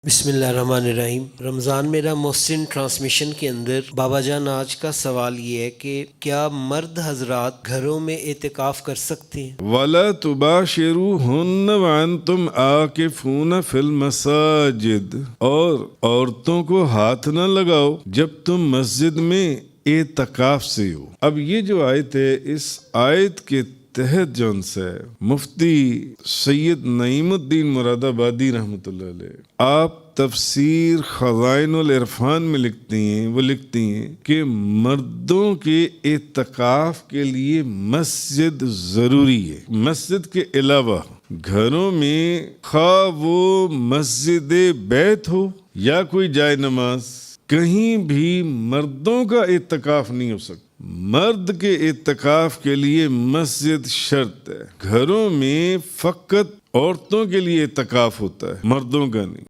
बिस्मिल्लाहिर्रहमानिर्रहीम। रमज़ान मेरा मोहसिन ट्रांसमिशन के अंदर बाबा जान आज का सवाल ये है कि क्या मर्द हजरात घरों में एतिकाफ कर सकते हैं? वला तुबाशिरूहुन्न वअंतुम आकिफून फिल मसाजिद, और औरतों को हाथ न लगाओ जब तुम मस्जिद में एतकाफ से हो। अब ये जो आयत है, इस आयत के तहत जौन से मुफ्ती सैयद नईमुद्दीन मुरादाबादी रहमतुल्लाह अलैह आप तफसीर खज़ाइनुल इरफान में लिखती हैं, वो लिखती हैं कि मर्दों के एतकाफ के लिए मस्जिद ज़रूरी है। मस्जिद के अलावा घरों में खा वो मस्जिद बैत हो या कोई जाए नमाज, कहीं भी मर्दों का एतकाफ नहीं हो सकता। मर्द के एतकाफ के लिए मस्जिद शर्त है। घरों में फकत औरतों के लिए एतकाफ होता है, मर्दों का नहीं।